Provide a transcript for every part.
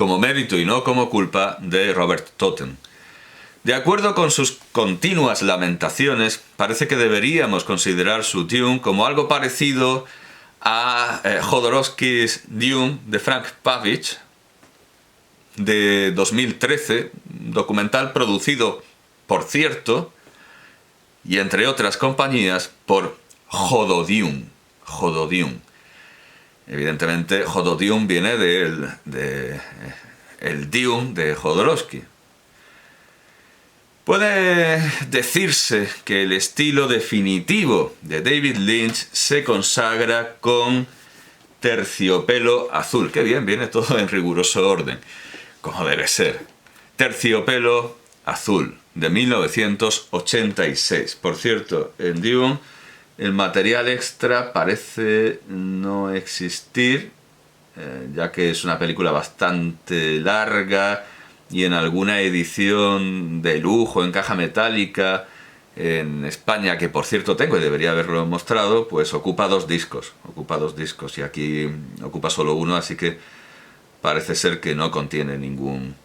como mérito y no como culpa de Robert Totten. De acuerdo con sus continuas lamentaciones, parece que deberíamos considerar su Dune como algo parecido a Jodorowsky's Dune de Frank Pavich de 2013, documental producido, por cierto, y entre otras compañías, por Jododune. Evidentemente, Jododune viene el Dune de Jodorowsky. Puede decirse que el estilo definitivo de David Lynch se consagra con Terciopelo Azul. ¡Qué bien! Viene todo en riguroso orden, como debe ser. Terciopelo Azul, de 1986. Por cierto, en Dune el material extra parece no existir, ya que es una película bastante larga y en alguna edición de lujo en caja metálica en España, que por cierto tengo y debería haberlo mostrado, pues ocupa dos discos y aquí ocupa solo uno, así que parece ser que no contiene ningún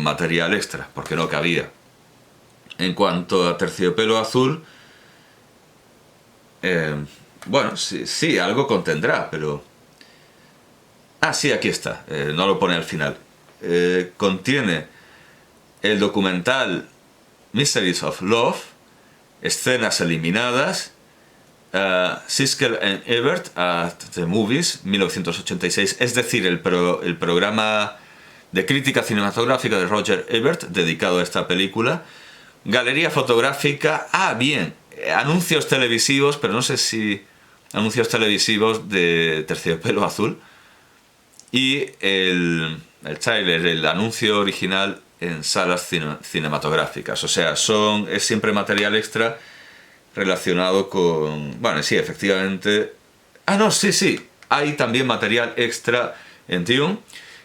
material extra, porque no cabía. En cuanto a Terciopelo Azul, bueno, sí, algo contendrá, pero... Ah, sí, aquí está, no lo pone al final. Contiene el documental Mysteries of Love, escenas eliminadas, Siskel and Ebert at the Movies, 1986, es decir, el programa de crítica cinematográfica de Roger Ebert dedicado a esta película, galería fotográfica, bien, anuncios televisivos, pero no sé si anuncios televisivos de Terciopelo Azul, y el tráiler, el anuncio original en salas cinematográficas. O sea, es siempre material extra relacionado con... Bueno, sí, efectivamente... no, sí. Hay también material extra en Dune,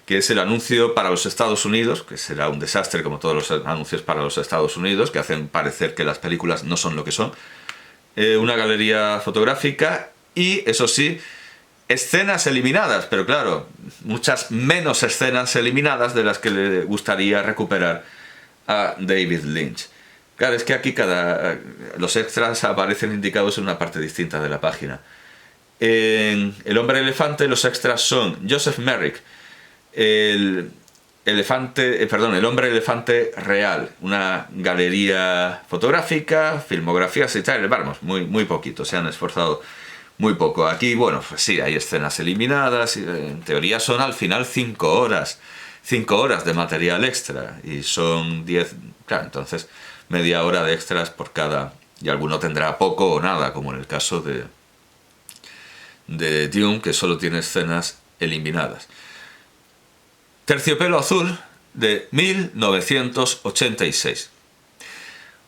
que es el anuncio para los Estados Unidos, que será un desastre como todos los anuncios para los Estados Unidos, que hacen parecer que las películas no son lo que son. Una galería fotográfica y, eso sí, escenas eliminadas, pero claro, muchas menos escenas eliminadas de las que le gustaría recuperar a David Lynch. Claro, es que aquí los extras aparecen indicados en una parte distinta de la página. En El hombre elefante los extras son Joseph Merrick, el hombre elefante real, una galería fotográfica, filmografías y tal, vamos, muy poquito, se han esforzado muy poco. Aquí, bueno, pues sí, hay escenas eliminadas, y en teoría son al final 5 horas de material extra, y son 10, claro, entonces media hora de extras por cada, y alguno tendrá poco o nada, como en el caso de Dune, que solo tiene escenas eliminadas. Terciopelo Azul, de 1986.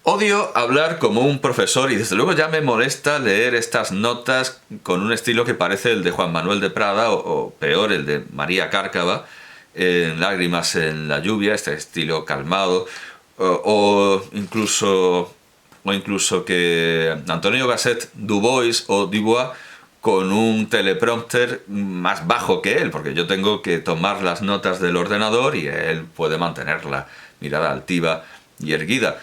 Odio hablar como un profesor y desde luego ya me molesta leer estas notas con un estilo que parece el de Juan Manuel de Prada o peor, el de María Cárcava en Lágrimas en la lluvia, este estilo calmado, o incluso que Antonio Gasset Dubois o Dubois con un teleprompter más bajo que él, porque yo tengo que tomar las notas del ordenador y él puede mantener la mirada altiva y erguida.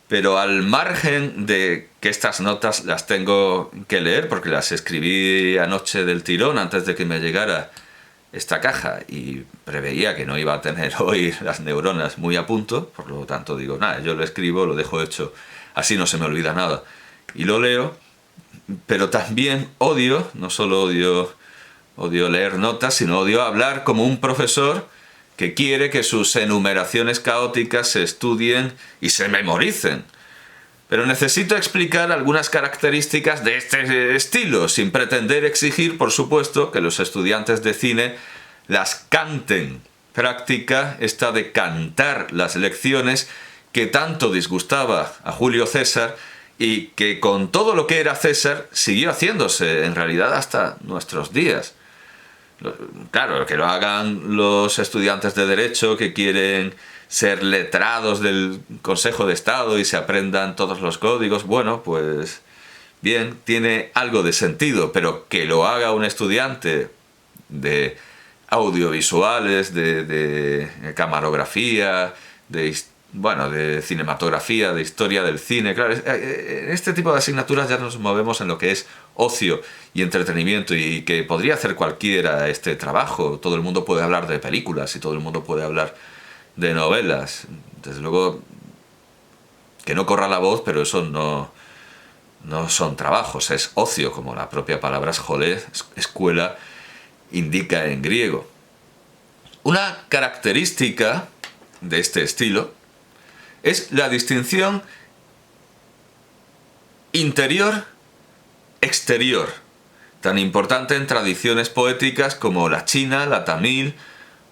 Pero al margen de que estas notas las tengo que leer, porque las escribí anoche del tirón antes de que me llegara esta caja y preveía que no iba a tener hoy las neuronas muy a punto, por lo tanto digo, nada, yo lo escribo, lo dejo hecho, así no se me olvida nada. Y lo leo, pero también odio, no solo odio leer notas, sino odio hablar como un profesor que quiere que sus enumeraciones caóticas se estudien y se memoricen. Pero necesito explicar algunas características de este estilo, sin pretender exigir, por supuesto, que los estudiantes de cine las canten. Práctica esta de cantar las lecciones que tanto disgustaba a Julio César y que con todo lo que era César siguió haciéndose en realidad hasta nuestros días. Claro, que lo hagan los estudiantes de Derecho que quieren ser letrados del Consejo de Estado y se aprendan todos los códigos, bueno, pues bien, tiene algo de sentido, pero que lo haga un estudiante de audiovisuales, de camarografía, de cinematografía, de historia del cine. Claro, en este tipo de asignaturas ya nos movemos en lo que es ocio y entretenimiento, y que podría hacer cualquiera este trabajo. Todo el mundo puede hablar de películas y todo el mundo puede hablar de novelas. Desde luego que no corra la voz, pero eso no son trabajos, es ocio, como la propia palabra scholé, escuela, indica en griego. Una característica de este estilo es la distinción interior-exterior, tan importante en tradiciones poéticas como la china, la tamil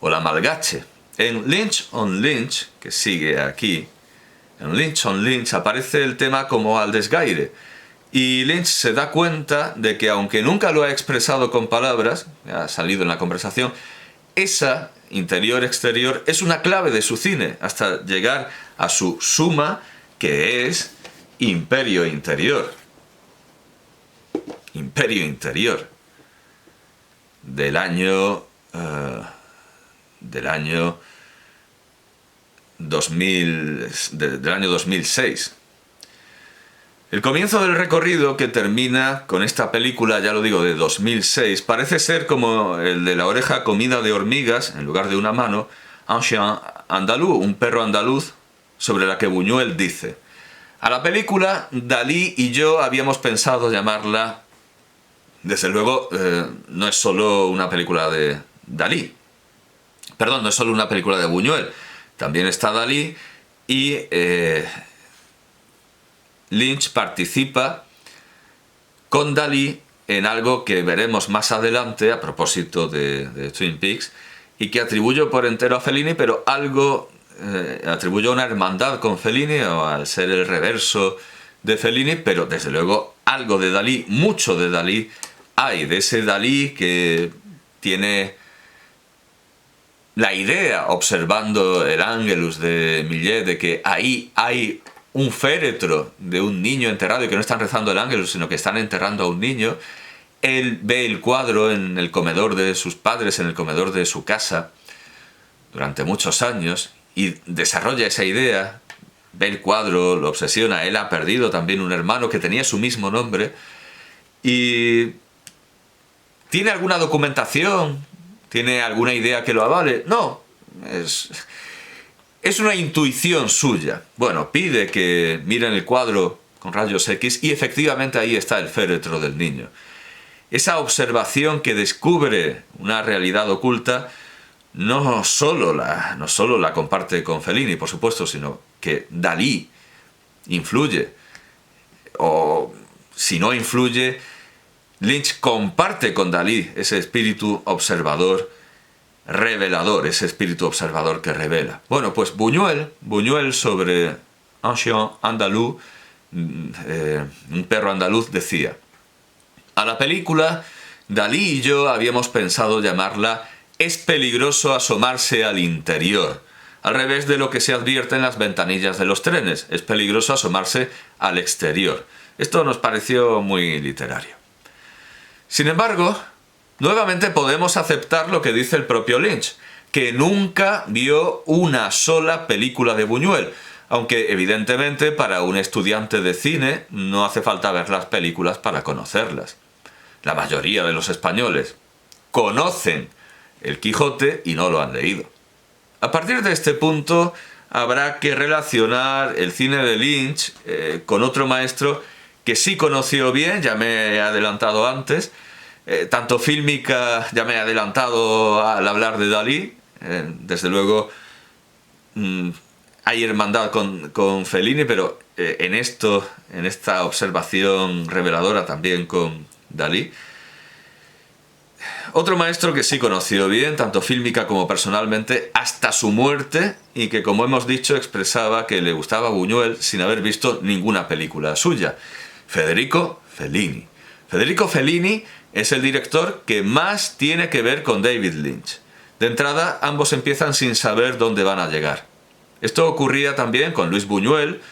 o la malgache. En Lynch on Lynch, que sigue aquí, en Lynch on Lynch aparece el tema como al desgaire, y Lynch se da cuenta de que, aunque nunca lo ha expresado con palabras, ha salido en la conversación, esa interior-exterior es una clave de su cine, hasta llegar a su suma, que es Imperio Interior. Imperio Interior. Del año 2006. El comienzo del recorrido, que termina con esta película, ya lo digo, de 2006, parece ser como el de la oreja comida de hormigas, en lugar de una mano, un chien andaluz, un perro andaluz, sobre la que Buñuel dice: a la película Dalí y yo habíamos pensado llamarla... Desde luego, no es solo una película de Dalí. Perdón, no es solo una película de Buñuel. También está Dalí, y Lynch participa con Dalí en algo que veremos más adelante, a propósito de Twin Peaks, y que atribuyo por entero a Fellini, pero atribuyo una hermandad con Fellini, o al ser el reverso de Fellini, pero desde luego algo de Dalí, mucho de Dalí hay, de ese Dalí que tiene la idea, observando el Ángelus de Millet, de que ahí hay un féretro de un niño enterrado, y que no están rezando el Ángelus, sino que están enterrando a un niño. Él ve el cuadro en el comedor de sus padres, en el comedor de su casa, durante muchos años, y desarrolla esa idea. Ve el cuadro, lo obsesiona. Él ha perdido también un hermano que tenía su mismo nombre, y ¿tiene alguna documentación? ¿Tiene alguna idea que lo avale? No, es una intuición suya. Bueno, pide que miren el cuadro con rayos X, y efectivamente ahí está el féretro del niño. Esa observación que descubre una realidad oculta no solo la comparte con Fellini, por supuesto, sino que Dalí influye. O si no influye, Lynch comparte con Dalí ese espíritu observador revelador, ese espíritu observador que revela. Bueno, pues Buñuel sobre un chien andaluz, un perro andaluz, decía: a la película Dalí y yo habíamos pensado llamarla Es peligroso asomarse al interior, al revés de lo que se advierte en las ventanillas de los trenes. Es peligroso asomarse al exterior. Esto nos pareció muy literario. Sin embargo, nuevamente podemos aceptar lo que dice el propio Lynch, que nunca vio una sola película de Buñuel, aunque evidentemente para un estudiante de cine no hace falta ver las películas para conocerlas. La mayoría de los españoles conocen El Quijote y no lo han leído. A partir de este punto habrá que relacionar el cine de Lynch con otro maestro que sí conoció bien, ya me he adelantado antes, tanto fílmica, ya me he adelantado al hablar de Dalí, desde luego hay hermandad con Fellini, pero en esta observación reveladora también con Dalí. Otro maestro que sí conoció bien, tanto fílmica como personalmente, hasta su muerte, y que, como hemos dicho, expresaba que le gustaba Buñuel sin haber visto ninguna película suya: Federico Fellini. Federico Fellini es el director que más tiene que ver con David Lynch. De entrada, ambos empiezan sin saber dónde van a llegar. Esto ocurría también con Luis Buñuel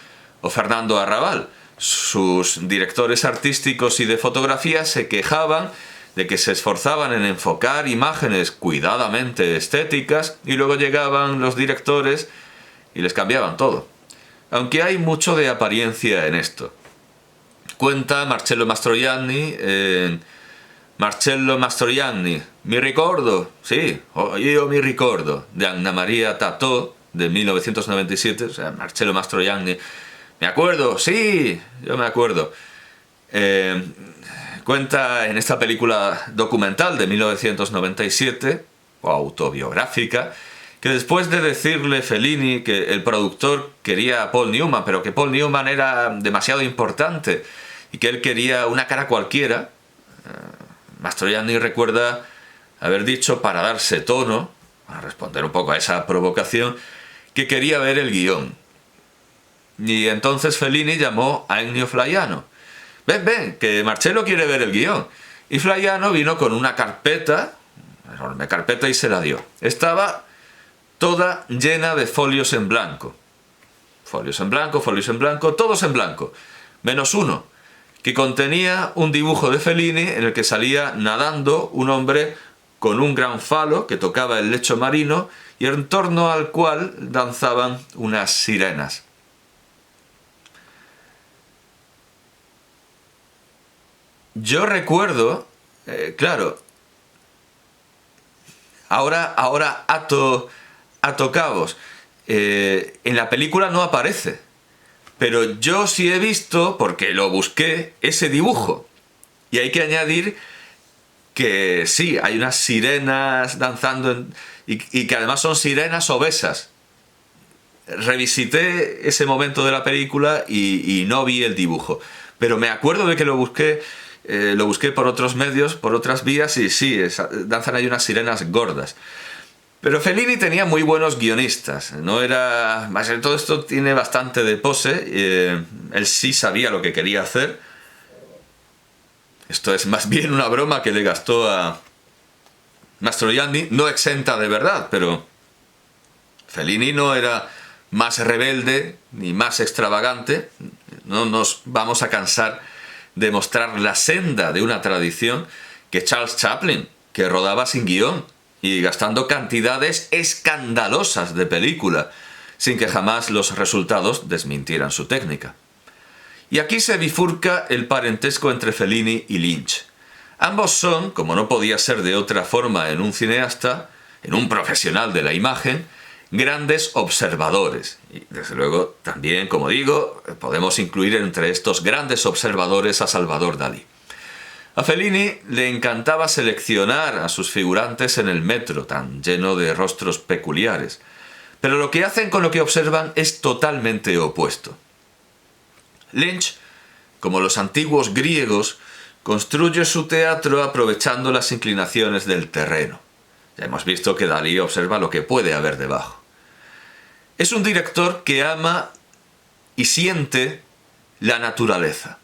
o Fernando Arrabal. Sus directores artísticos y de fotografía se quejaban de que se esforzaban en enfocar imágenes cuidadamente estéticas y luego llegaban los directores y les cambiaban todo. Aunque hay mucho de apariencia en esto. Cuenta Marcello Mastroianni en Marcello Mastroianni, mi ricordo, sí, io mi ricordo, de Anna Maria Tatò, de 1997, o sea, Marcello Mastroianni, me acuerdo, sí, yo me acuerdo. Cuenta en esta película documental de 1997, o autobiográfica, que después de decirle Fellini que el productor quería a Paul Newman, pero que Paul Newman era demasiado importante y que él quería una cara cualquiera, Mastroianni recuerda haber dicho, para darse tono, para responder un poco a esa provocación, que quería ver el guión. Y entonces Fellini llamó a Ennio Flaiano. Ven, que Marcello quiere ver el guión. Y Flaiano vino con una carpeta, una enorme carpeta, y se la dio. Estaba toda llena de folios en blanco. Folios en blanco, todos en blanco. Menos uno, que contenía un dibujo de Fellini en el que salía nadando un hombre con un gran falo que tocaba el lecho marino y en torno al cual danzaban unas sirenas. Yo recuerdo, claro, ahora ato cabos. En la película no aparece, pero yo sí he visto, porque lo busqué, ese dibujo. Y hay que añadir que sí, hay unas sirenas danzando y que además son sirenas obesas. Revisité ese momento de la película y no vi el dibujo, pero me acuerdo de que lo busqué por otros medios, por otras vías, y sí, danzan ahí unas sirenas gordas. Pero Fellini tenía muy buenos guionistas, no era... Todo esto tiene bastante de pose, él sí sabía lo que quería hacer. Esto es más bien una broma que le gastó a Mastroianni, no exenta de verdad, pero Fellini no era más rebelde ni más extravagante. No nos vamos a cansar de mostrar la senda de una tradición que Charles Chaplin, que rodaba sin guión y gastando cantidades escandalosas de película, sin que jamás los resultados desmintieran su técnica. Y aquí se bifurca el parentesco entre Fellini y Lynch. Ambos son, como no podía ser de otra forma en un cineasta, en un profesional de la imagen, grandes observadores. Y desde luego también, como digo, podemos incluir entre estos grandes observadores a Salvador Dalí. A Fellini le encantaba seleccionar a sus figurantes en el metro, tan lleno de rostros peculiares. Pero lo que hacen con lo que observan es totalmente opuesto. Lynch, como los antiguos griegos, construye su teatro aprovechando las inclinaciones del terreno. Ya hemos visto que Dalí observa lo que puede haber debajo. Es un director que ama y siente la naturaleza.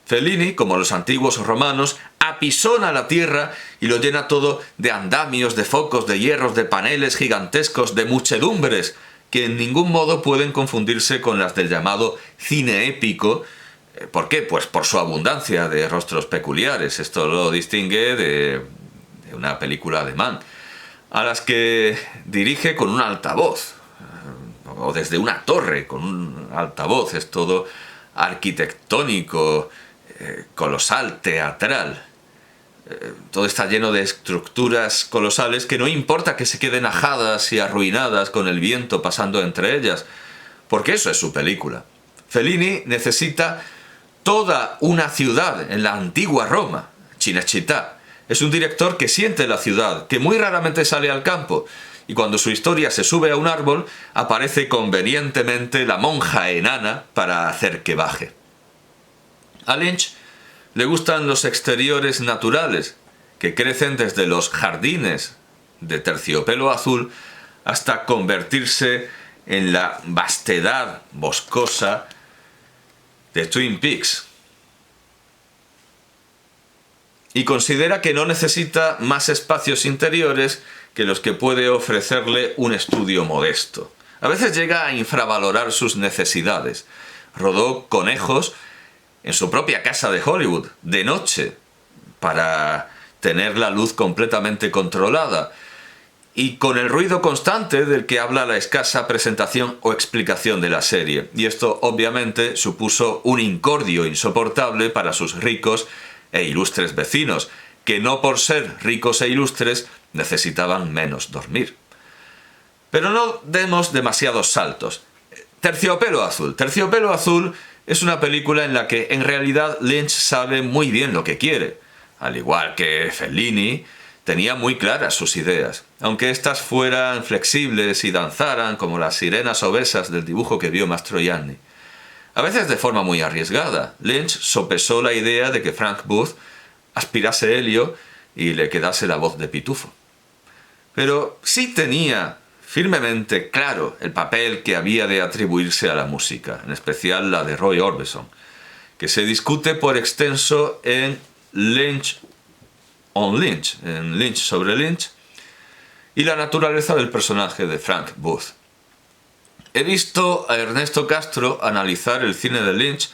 Fellini, como los antiguos romanos, apisona la tierra y lo llena todo de andamios, de focos, de hierros, de paneles gigantescos, de muchedumbres, que en ningún modo pueden confundirse con las del llamado cine épico. ¿Por qué? Pues por su abundancia de rostros peculiares. Esto lo distingue de una película de Mann, a las que dirige con un altavoz, o desde una torre con un altavoz. Es todo arquitectónico, colosal, teatral. Todo está lleno de estructuras colosales que no importa que se queden ajadas y arruinadas con el viento pasando entre ellas, porque eso es su película. Fellini necesita toda una ciudad en la antigua Roma, Cinecittà. Es un director que siente la ciudad, que muy raramente sale al campo, y cuando su historia se sube a un árbol, aparece convenientemente la monja enana para hacer que baje. A Lynch le gustan los exteriores naturales, que crecen desde los jardines de terciopelo azul hasta convertirse en la vastedad boscosa de Twin Peaks. Y considera que no necesita más espacios interiores que los que puede ofrecerle un estudio modesto. A veces llega a infravalorar sus necesidades. Rodó conejos en su propia casa de Hollywood, de noche, para tener la luz completamente controlada y con el ruido constante del que habla la escasa presentación o explicación de la serie. Y esto obviamente supuso un incordio insoportable para sus ricos e ilustres vecinos, que no por ser ricos e ilustres necesitaban menos dormir. Pero no demos demasiados saltos. Terciopelo Azul. Terciopelo Azul es una película en la que en realidad Lynch sabe muy bien lo que quiere. Al igual que Fellini, tenía muy claras sus ideas, aunque éstas fueran flexibles y danzaran como las sirenas obesas del dibujo que vio Mastroianni. A veces de forma muy arriesgada, Lynch sopesó la idea de que Frank Booth aspirase helio y le quedase la voz de pitufo. Pero sí tenía firmemente claro el papel que había de atribuirse a la música, en especial la de Roy Orbison, que se discute por extenso en Lynch on Lynch, en Lynch sobre Lynch, y la naturaleza del personaje de Frank Booth. He visto a Ernesto Castro analizar el cine de Lynch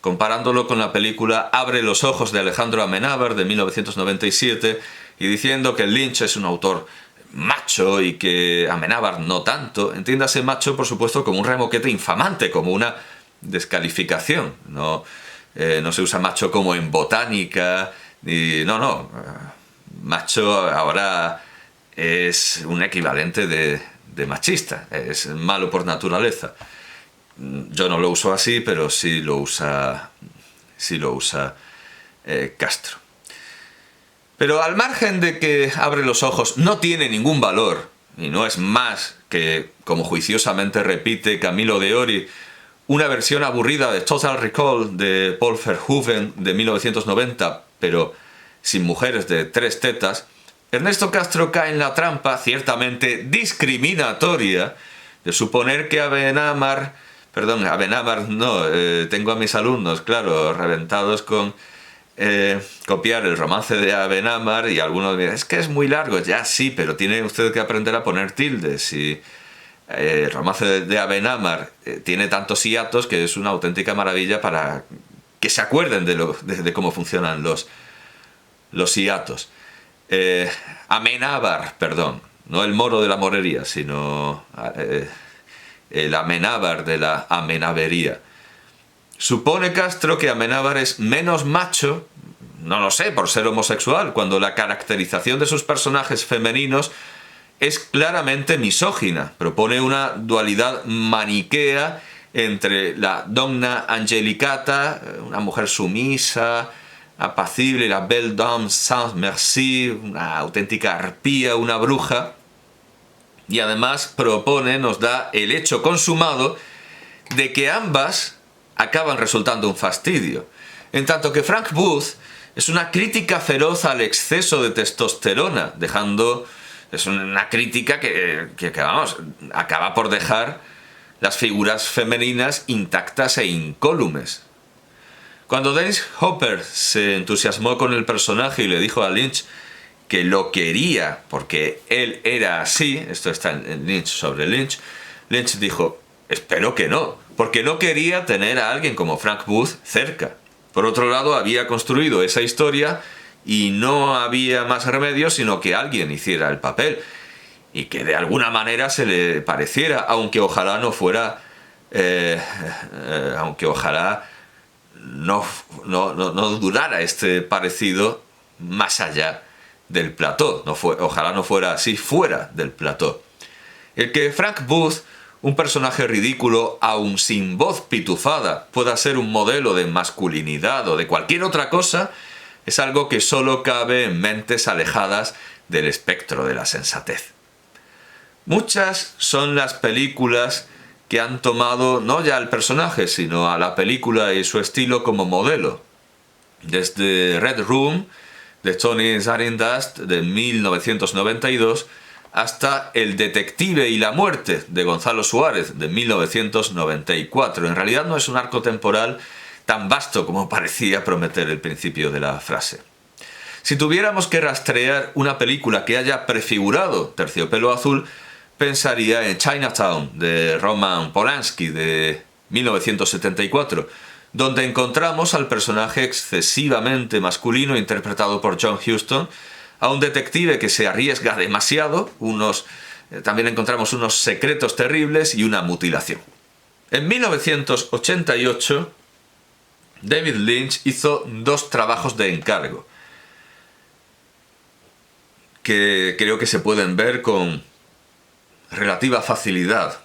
comparándolo con la película Abre los ojos de Alejandro Amenábar de 1997 y diciendo que Lynch es un autor macho y que Amenábar no tanto. Entiéndase macho, por supuesto, como un remoquete infamante, como una descalificación. No se usa macho como en botánica. No. Macho ahora es un equivalente de machista. Es malo por naturaleza. Yo no lo uso así, pero sí lo usa Castro. Pero al margen de que Abre los ojos no tiene ningún valor, y no es más que, como juiciosamente repite Camilo de Ori, una versión aburrida de Total Recall de Paul Verhoeven de 1990, pero sin mujeres de 3 tetas, Ernesto Castro cae en la trampa ciertamente discriminatoria de suponer que tengo a mis alumnos, claro, reventados con copiar el romance de Abenamar, y algunos dicen, es que es muy largo. Ya sí, pero tiene usted que aprender a poner tildes, y el romance de Abenamar tiene tantos hiatos que es una auténtica maravilla para que se acuerden de cómo funcionan los hiatos. Amenábar, perdón, no el moro de la morería, sino el Amenábar de la amenavería. Supone Castro que Amenábar es menos macho, no lo sé, por ser homosexual, cuando la caracterización de sus personajes femeninos es claramente misógina. Propone una dualidad maniquea entre la donna angelicata, una mujer sumisa, apacible, la belle dame sans merci, una auténtica arpía, una bruja, y además nos da el hecho consumado de que ambas acaban resultando un fastidio. En tanto que Frank Booth es una crítica feroz al exceso de testosterona, es una crítica que acaba por dejar las figuras femeninas intactas e incólumes. Cuando Dennis Hopper se entusiasmó con el personaje y le dijo a Lynch que lo quería porque él era así, esto está en Lynch sobre Lynch, Lynch dijo, espero que no, porque no quería tener a alguien como Frank Booth cerca. Por otro lado, había construido esa historia y no había más remedio sino que alguien hiciera el papel y que de alguna manera se le pareciera, aunque ojalá no fuera, aunque ojalá no durara este parecido más allá del plató, ojalá no fuera así fuera del plató. El que Frank Booth, un personaje ridículo, aun sin voz pitufada, pueda ser un modelo de masculinidad o de cualquier otra cosa, es algo que solo cabe en mentes alejadas del espectro de la sensatez. Muchas son las películas que han tomado no ya al personaje, sino a la película y su estilo como modelo. Desde Red Room, de Tony Zarindust, de 1992, hasta El detective y la muerte, de Gonzalo Suárez, de 1994. En realidad no es un arco temporal tan vasto como parecía prometer el principio de la frase. Si tuviéramos que rastrear una película que haya prefigurado Terciopelo Azul, pensaría en Chinatown, de Roman Polanski, de 1974, donde encontramos al personaje excesivamente masculino interpretado por John Huston, a un detective que se arriesga demasiado, también encontramos unos secretos terribles y una mutilación. En 1988, David Lynch hizo 2 trabajos de encargo, que creo que se pueden ver con relativa facilidad,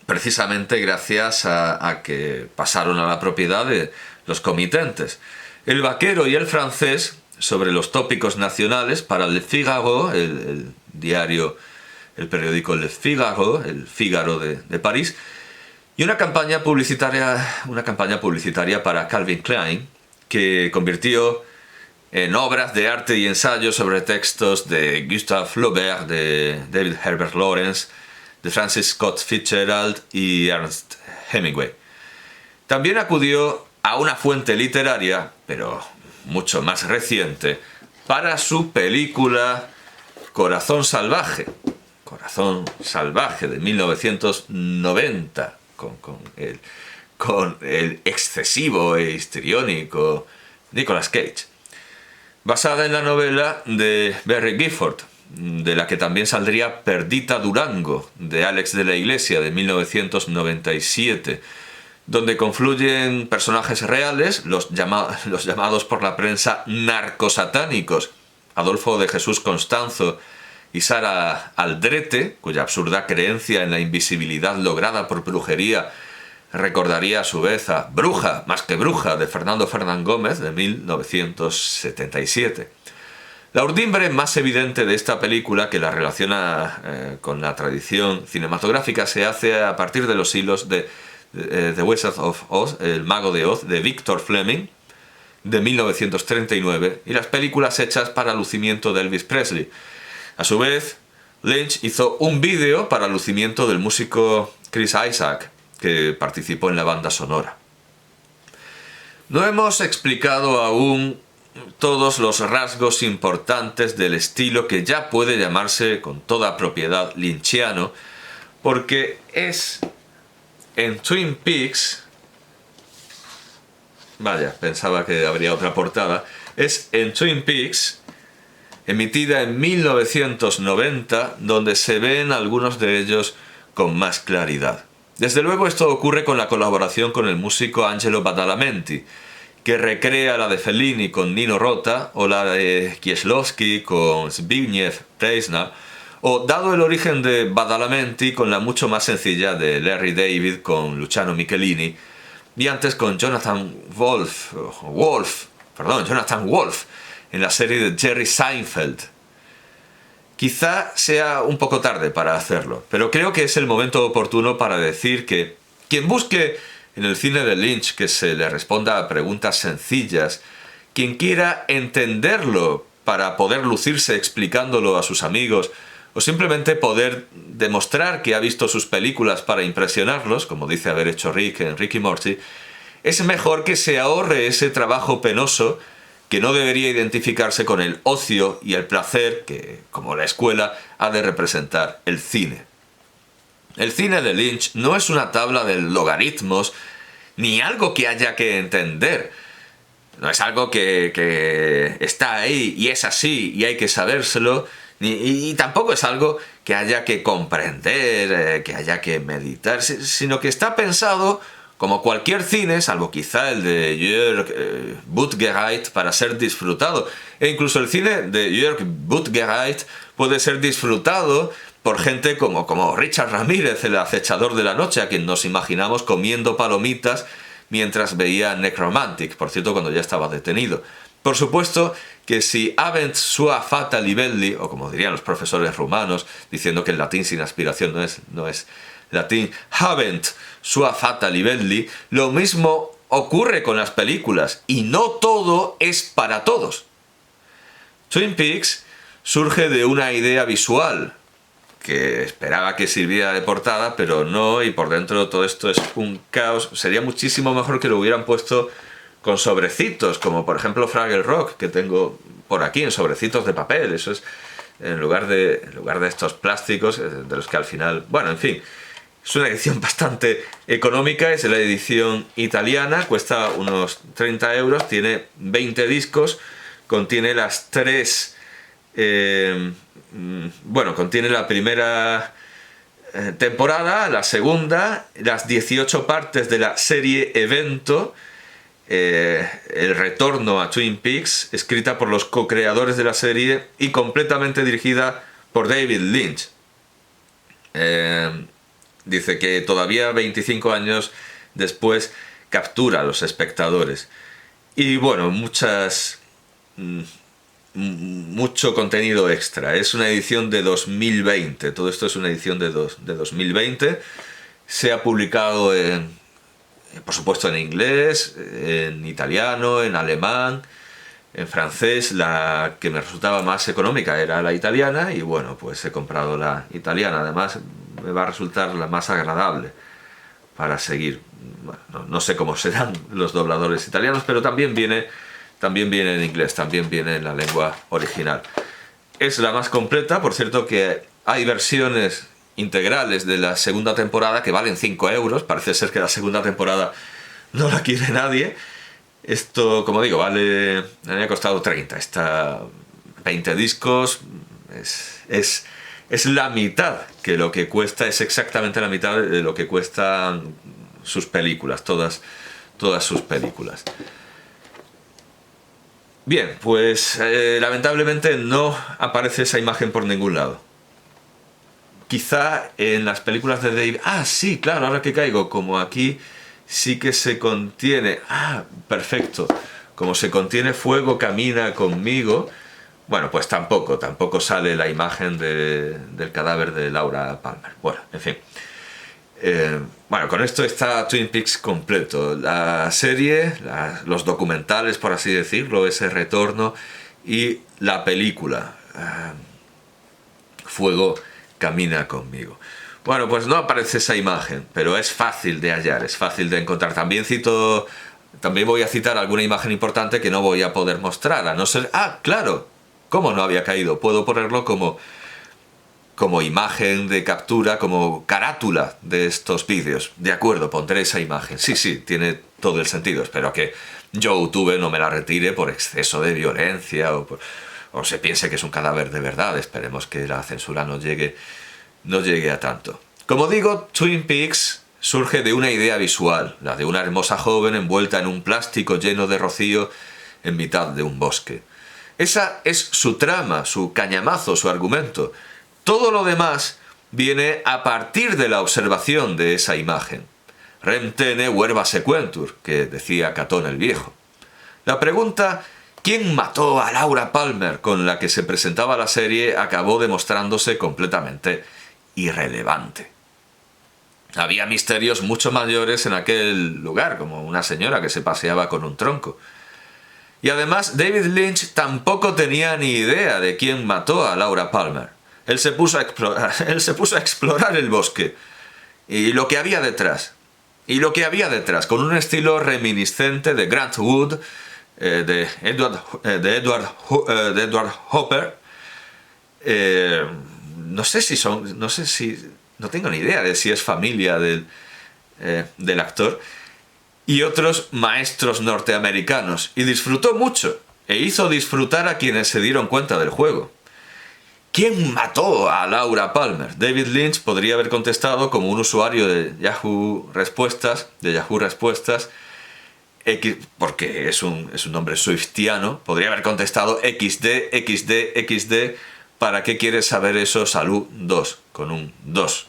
precisamente gracias a que pasaron a la propiedad de los comitentes. El Vaquero y el Francés, sobre los tópicos nacionales para Le Figaro, el diario, el periódico Le Figaro, el Figaro de París, y una campaña publicitaria para Calvin Klein, que convirtió en obras de arte y ensayos sobre textos de Gustave Flaubert, de David Herbert Lawrence, de Francis Scott Fitzgerald y Ernest Hemingway. También acudió a una fuente literaria, pero mucho más reciente, para su película Corazón Salvaje. Corazón Salvaje de 1990, con el excesivo e histriónico Nicolas Cage. Basada en la novela de Barry Gifford, de la que también saldría Perdita Durango, de Alex de la Iglesia, de 1997, donde confluyen personajes reales, los llamados por la prensa narcosatánicos, Adolfo de Jesús Constanzo y Sara Aldrete, cuya absurda creencia en la invisibilidad lograda por brujería recordaría a su vez a Bruja, más que bruja, de Fernando Fernán Gómez, de 1977. La urdimbre más evidente de esta película, que la relaciona con la tradición cinematográfica, se hace a partir de los hilos de The Wizard of Oz, El Mago de Oz, de Victor Fleming, de 1939, y las películas hechas para lucimiento de Elvis Presley. A su vez, Lynch hizo un vídeo para lucimiento del músico Chris Isaak, que participó en la banda sonora. No hemos explicado aún todos los rasgos importantes del estilo que ya puede llamarse con toda propiedad lynchiano, porque es en Twin Peaks, vaya, pensaba que habría otra portada, es en Twin Peaks, emitida en 1990, donde se ven algunos de ellos con más claridad. Desde luego esto ocurre con la colaboración con el músico Angelo Badalamenti, que recrea la de Fellini con Nino Rota, o la de Kieślowski con Zbigniew Preisna, o dado el origen de Badalamenti, con la mucho más sencilla de Larry David con Luciano Michelini, y antes con Jonathan Wolff en la serie de Jerry Seinfeld. Quizá sea un poco tarde para hacerlo, pero creo que es el momento oportuno para decir que quien busque en el cine de Lynch que se le responda a preguntas sencillas, quien quiera entenderlo para poder lucirse explicándolo a sus amigos, o simplemente poder demostrar que ha visto sus películas para impresionarlos, como dice haber hecho Rick en Rick y Morty, es mejor que se ahorre ese trabajo penoso que no debería identificarse con el ocio y el placer que, como la escuela, ha de representar el cine. El cine de Lynch no es una tabla de logaritmos ni algo que haya que entender. No es algo que está ahí y es así y hay que sabérselo, y tampoco es algo que haya que comprender, que haya que meditar, sino que está pensado como cualquier cine, salvo quizá el de Jörg Buttgereit, para ser disfrutado. E incluso el cine de Jörg Buttgereit puede ser disfrutado por gente como Richard Ramírez, el acechador de la noche, a quien nos imaginamos comiendo palomitas mientras veía Necromantic, por cierto, cuando ya estaba detenido. Por supuesto que si habent sua fata libelli, o como dirían los profesores rumanos, diciendo que el latín sin aspiración no es latín, habent sua fata libelli, lo mismo ocurre con las películas, y no todo es para todos. Twin Peaks surge de una idea visual, que esperaba que sirviera de portada, pero no, y por dentro todo esto es un caos. Sería muchísimo mejor que lo hubieran puesto con sobrecitos, como por ejemplo Fraggle Rock, que tengo por aquí en sobrecitos de papel. Eso es en lugar de estos plásticos, de los que al final... Bueno, en fin, Es una edición bastante económica, es la edición italiana, cuesta unos 30 euros, tiene 20 discos, contiene las tres... bueno, contiene la primera temporada, la segunda, las 18 partes de la serie evento, el retorno a Twin Peaks, escrita por los co-creadores de la serie y completamente dirigida por David Lynch. Dice que todavía 25 años después captura a los espectadores. Y bueno, mucho contenido extra. Es una edición de 2020. Todo esto es una edición de 2020. Se ha publicado por supuesto en inglés, en italiano, en alemán, en francés. La que me resultaba más económica era la italiana y bueno, pues he comprado la italiana. Además me va a resultar la más agradable para seguir. Bueno, no sé cómo serán los dobladores italianos, pero también viene en inglés, también viene en la lengua original. Es la más completa, por cierto que hay versiones integrales de la segunda temporada que valen 5 euros, parece ser que la segunda temporada no la quiere nadie. Esto, como digo, me ha costado 30, está 20 discos, es la mitad que lo que cuesta, es exactamente la mitad de lo que cuestan sus películas, todas sus películas. Bien, pues lamentablemente no aparece esa imagen por ningún lado. Quizá en las películas de David... Ah, sí, claro, ahora que caigo, como aquí sí que se contiene... Ah, perfecto. Como se contiene Fuego camina conmigo, bueno, pues tampoco sale la imagen del cadáver de Laura Palmer. Bueno, en fin. Bueno, con esto está Twin Peaks completo. La serie, los documentales, por así decirlo, ese retorno y la película. Fuego camina conmigo. Bueno, pues no aparece esa imagen, pero es fácil de hallar, es fácil de encontrar. También voy a citar alguna imagen importante que no voy a poder mostrar, a no ser... Ah, claro, ¿cómo no había caído? Puedo ponerlo como imagen de captura, como carátula de estos vídeos. De acuerdo, pondré esa imagen. Sí, tiene todo el sentido. Espero que YouTube no me la retire por exceso de violencia o se piense que es un cadáver de verdad. Esperemos que la censura no llegue a tanto. Como digo, Twin Peaks surge de una idea visual, la de una hermosa joven envuelta en un plástico lleno de rocío en mitad de un bosque. Esa es su trama, su cañamazo, su argumento. Todo lo demás viene a partir de la observación de esa imagen. Rem tene verba sequentur, que decía Catón el Viejo. La pregunta ¿quién mató a Laura Palmer?, con la que se presentaba la serie, acabó demostrándose completamente irrelevante. Había misterios mucho mayores en aquel lugar, como una señora que se paseaba con un tronco. Y además David Lynch tampoco tenía ni idea de quién mató a Laura Palmer. Él se puso a explorar el bosque y lo que había detrás. Con un estilo reminiscente de Grant Wood, de Edward Hopper. No tengo ni idea de si es familia del actor. Y otros maestros norteamericanos. Y disfrutó mucho. E hizo disfrutar a quienes se dieron cuenta del juego. ¿Quién mató a Laura Palmer? David Lynch podría haber contestado como un usuario de Yahoo Respuestas, porque es un nombre swiftiano, podría haber contestado XD, ¿para qué quieres saber eso? Salud 2, con un 2.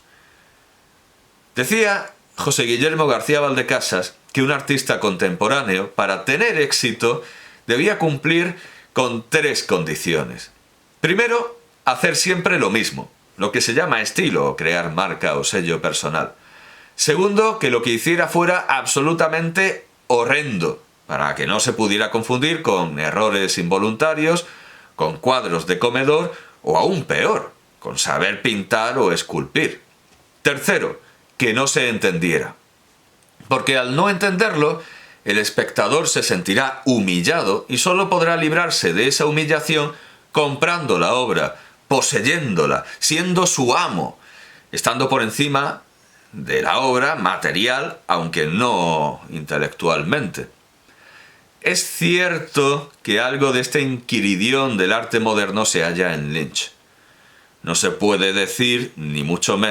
Decía José Guillermo García Valdecasas que un artista contemporáneo, para tener éxito, debía cumplir con 3 condiciones. Primero, hacer siempre lo mismo, lo que se llama estilo o crear marca o sello personal. Segundo, que lo que hiciera fuera absolutamente horrendo, para que no se pudiera confundir con errores involuntarios, con cuadros de comedor o aún peor, con saber pintar o esculpir. Tercero, que no se entendiera, porque al no entenderlo, el espectador se sentirá humillado y solo podrá librarse de esa humillación comprando la obra, poseyéndola, siendo su amo, estando por encima de la obra material, aunque no intelectualmente. Es cierto que algo de esta inquiridión del arte moderno se halla en Lynch. No se puede decir, ni mucho menos,